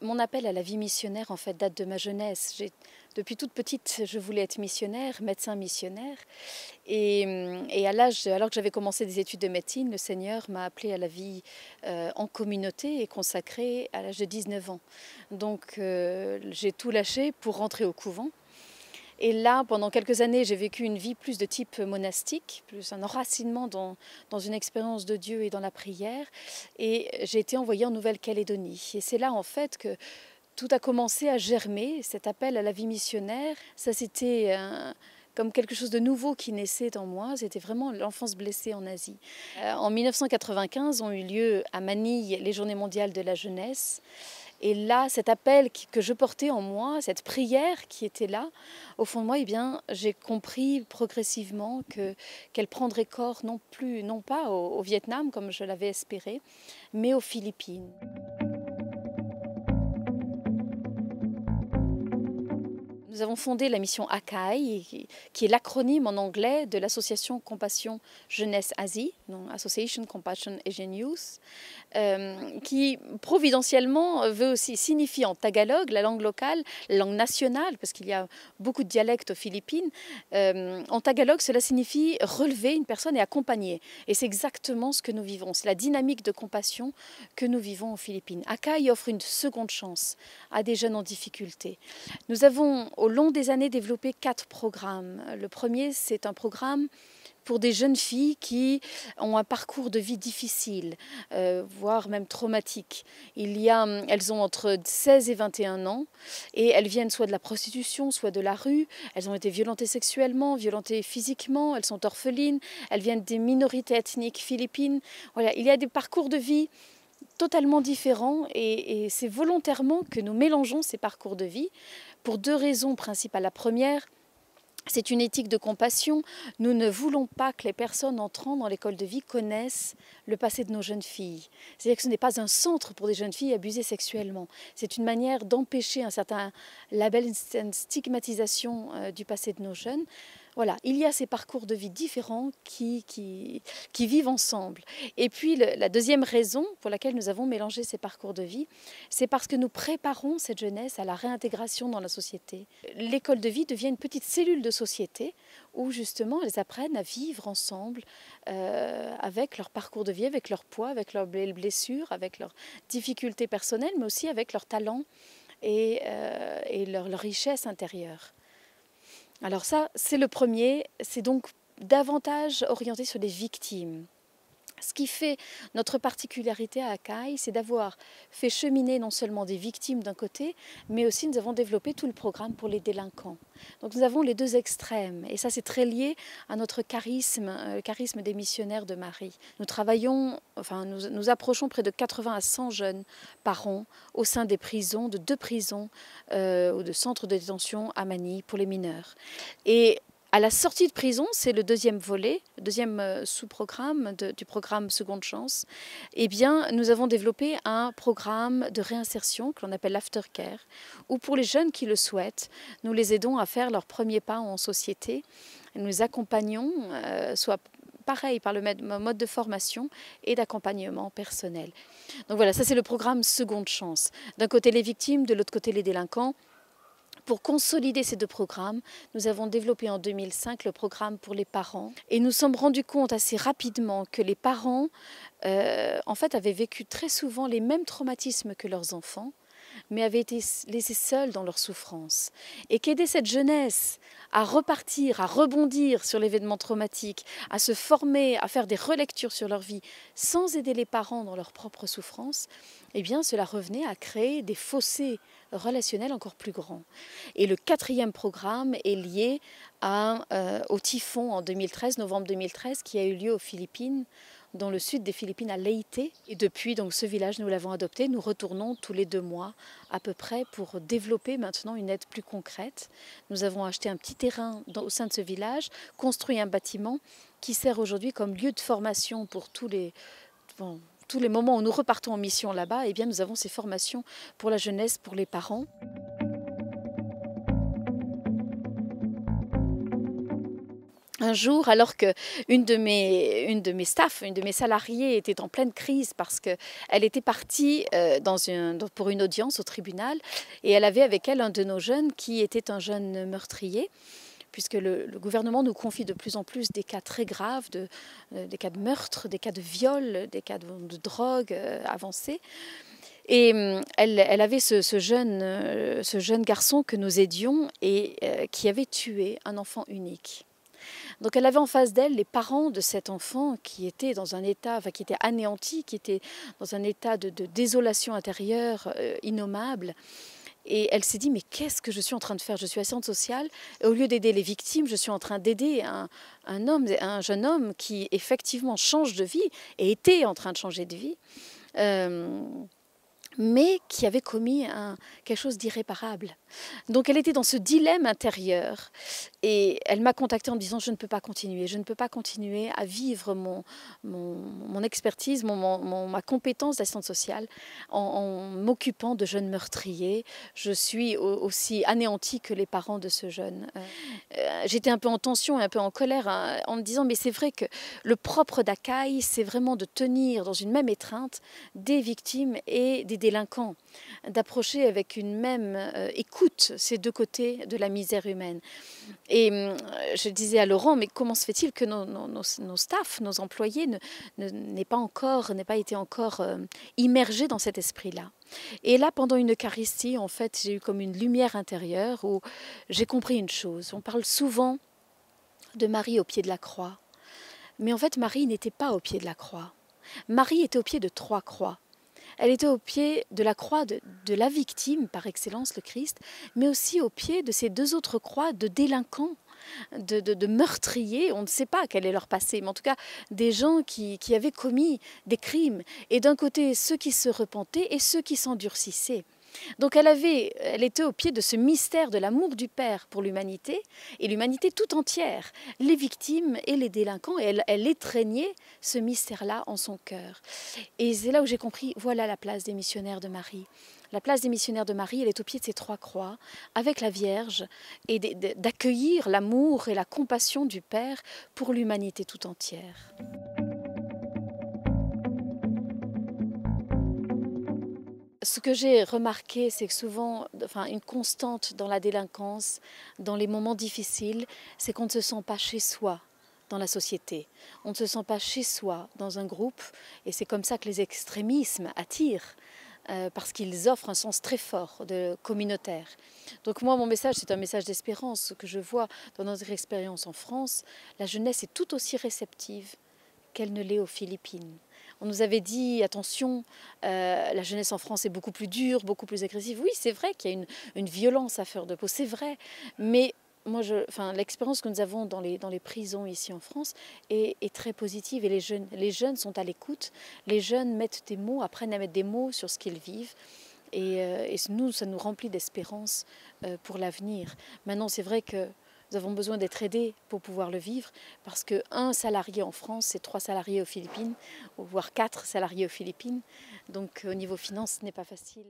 Mon appel à la vie missionnaire en fait date de ma jeunesse. Depuis toute petite, je voulais être missionnaire, médecin missionnaire. Et alors que j'avais commencé des études de médecine, le Seigneur m'a appelée à la vie en communauté et consacrée à l'âge de 19 ans. Donc j'ai tout lâché pour rentrer au couvent. Et là, pendant quelques années, j'ai vécu une vie plus de type monastique, plus un enracinement dans une expérience de Dieu et dans la prière. Et j'ai été envoyée en Nouvelle-Calédonie. Et c'est là, en fait, que tout a commencé à germer, cet appel à la vie missionnaire. Ça, c'était comme quelque chose de nouveau qui naissait en moi. C'était vraiment l'enfance blessée en Asie. En 1995 ont eu lieu à Manille les Journées mondiales de la jeunesse. Et là, cet appel que je portais en moi, cette prière qui était là, au fond de moi, eh bien, j'ai compris progressivement qu'elle prendrait corps non pas au Vietnam comme je l'avais espéré, mais aux Philippines. Nous avons fondé la mission ACAI, qui est l'acronyme en anglais de l'association Compassion Jeunesse Asie, donc Association Compassion Asian Youth, qui providentiellement veut aussi signifie en tagalog, la langue locale, la langue nationale, parce qu'il y a beaucoup de dialectes aux Philippines. En tagalog, cela signifie relever une personne et accompagner. Et c'est exactement ce que nous vivons. C'est la dynamique de compassion que nous vivons aux Philippines. ACAI offre une seconde chance à des jeunes en difficulté. Nous avons au long des années développé 4 programmes. Le premier, c'est un programme pour des jeunes filles qui ont un parcours de vie difficile, voire même traumatique. Elles ont entre 16 et 21 ans et elles viennent soit de la prostitution, soit de la rue. Elles ont été violentées sexuellement, violentées physiquement, elles sont orphelines, elles viennent des minorités ethniques philippines. Voilà, il y a des parcours de vie totalement différents et c'est volontairement que nous mélangeons ces parcours de vie pour 2 raisons principales. La première, c'est une éthique de compassion. Nous ne voulons pas que les personnes entrant dans l'école de vie connaissent le passé de nos jeunes filles. C'est-à-dire que ce n'est pas un centre pour des jeunes filles abusées sexuellement. C'est une manière d'empêcher un certain label, une stigmatisation du passé de nos jeunes. Voilà, il y a ces parcours de vie différents qui vivent ensemble. Et puis la deuxième raison pour laquelle nous avons mélangé ces parcours de vie, c'est parce que nous préparons cette jeunesse à la réintégration dans la société. L'école de vie devient une petite cellule de société où justement elles apprennent à vivre ensemble avec leur parcours de vie, avec leur poids, avec leurs blessures, avec leurs difficultés personnelles, mais aussi avec leurs talents et leur richesse intérieure. Alors ça, c'est le premier, c'est donc davantage orienté sur les victimes. Ce qui fait notre particularité à ACAI, c'est d'avoir fait cheminer non seulement des victimes d'un côté, mais aussi nous avons développé tout le programme pour les délinquants. Donc nous avons les 2 extrêmes, et ça c'est très lié à notre charisme, le charisme des missionnaires de Marie. Nous approchons près de 80 à 100 jeunes par an au sein des prisons, de 2 prisons ou de centres de détention à Manille pour les mineurs. Et à la sortie de prison, c'est le deuxième volet, le deuxième sous-programme du programme Seconde Chance. Eh bien, nous avons développé un programme de réinsertion que l'on appelle l'aftercare, où pour les jeunes qui le souhaitent, nous les aidons à faire leur premier pas en société. Nous les accompagnons, soit pareil par le mode de formation et d'accompagnement personnel. Donc voilà, ça c'est le programme Seconde Chance. D'un côté les victimes, de l'autre côté les délinquants. Pour consolider ces 2 programmes, nous avons développé en 2005 le programme pour les parents. Et nous sommes rendus compte assez rapidement que les parents, en fait, avaient vécu très souvent les mêmes traumatismes que leurs enfants, mais avaient été laissés seuls dans leur souffrance. Et qu'aider cette jeunesse à repartir, à rebondir sur l'événement traumatique, à se former, à faire des relectures sur leur vie, sans aider les parents dans leur propre souffrance, eh bien, cela revenait à créer des fossés relationnels encore plus grands. Et le 4e programme est lié au typhon en 2013, novembre 2013, qui a eu lieu aux Philippines, dans le sud des Philippines, à Leyte. Et depuis donc, ce village, nous l'avons adopté. Nous retournons tous les 2 mois à peu près pour développer maintenant une aide plus concrète. Nous avons acheté un petit terrain au sein de ce village, construit un bâtiment qui sert aujourd'hui comme lieu de formation pour tous les moments où nous repartons en mission là-bas. Eh bien, nous avons ces formations pour la jeunesse, pour les parents. un jour, alors qu'une de mes staff, une de mes salariées était en pleine crise parce qu'elle était partie pour une audience au tribunal et elle avait avec elle un de nos jeunes qui était un jeune meurtrier, puisque le gouvernement nous confie de plus en plus des cas très graves, des cas de meurtre, des cas de viol, des cas de drogue avancés. Et elle avait ce jeune garçon que nous aidions et qui avait tué un enfant unique. Donc elle avait en face d'elle les parents de cet enfant qui était dans un état, qui était anéanti, qui était dans un état de désolation intérieure innommable. Et elle s'est dit, mais qu'est-ce que je suis en train de faire? Je suis assistante sociale et au lieu d'aider les victimes, je suis en train d'aider un jeune homme qui effectivement change de vie et était en train de changer de vie. Mais qui avait commis quelque chose d'irréparable. Donc elle était dans ce dilemme intérieur et elle m'a contactée en me disant je ne peux pas continuer, je ne peux pas continuer à vivre mon expertise, ma compétence d'assistante sociale en m'occupant de jeunes meurtriers. Je suis aussi anéantie que les parents de ce jeune. J'étais un peu en tension et un peu en colère en me disant mais c'est vrai que le propre d'Akai, c'est vraiment de tenir dans une même étreinte des victimes et des délinquants, d'approcher avec une même écoute ces deux côtés de la misère humaine. Et je disais à Laurent, mais comment se fait-il que nos staffs, nos employés n'aient pas été encore immergés dans cet esprit-là? Et là, pendant une Eucharistie, en fait, j'ai eu comme une lumière intérieure où j'ai compris une chose. On parle souvent de Marie au pied de la croix. Mais en fait, Marie n'était pas au pied de la croix. Marie était au pied de 3 croix. Elle était au pied de la croix de la victime, par excellence, le Christ, mais aussi au pied de ces 2 autres croix de délinquants, de meurtriers. On ne sait pas quel est leur passé, mais en tout cas des gens qui avaient commis des crimes. Et d'un côté, ceux qui se repentaient et ceux qui s'endurcissaient. Donc elle était au pied de ce mystère de l'amour du Père pour l'humanité, et l'humanité tout entière, les victimes et les délinquants, et elle étreignait ce mystère-là en son cœur. Et c'est là où j'ai compris, voilà la place des missionnaires de Marie. La place des missionnaires de Marie, elle est au pied de ces 3 croix, avec la Vierge, et d'accueillir l'amour et la compassion du Père pour l'humanité tout entière. Ce que j'ai remarqué, c'est que souvent, une constante dans la délinquance, dans les moments difficiles, c'est qu'on ne se sent pas chez soi dans la société. On ne se sent pas chez soi dans un groupe, et c'est comme ça que les extrémismes attirent, parce qu'ils offrent un sens très fort de communautaire. Donc moi, mon message, c'est un message d'espérance. Ce que je vois dans notre expérience en France, la jeunesse est tout aussi réceptive qu'elle ne l'est aux Philippines. On nous avait dit, attention, la jeunesse en France est beaucoup plus dure, beaucoup plus agressive. Oui, c'est vrai qu'il y a une violence à fleur de peau, c'est vrai. Mais moi, l'expérience que nous avons dans les prisons ici en France est très positive. Et les jeunes sont à l'écoute. Les jeunes apprennent à mettre des mots sur ce qu'ils vivent. Et nous, ça nous remplit d'espérance pour l'avenir. Maintenant, c'est vrai que nous avons besoin d'être aidés pour pouvoir le vivre, parce qu'un salarié en France, c'est 3 salariés aux Philippines, voire 4 salariés aux Philippines. Donc au niveau finance, ce n'est pas facile.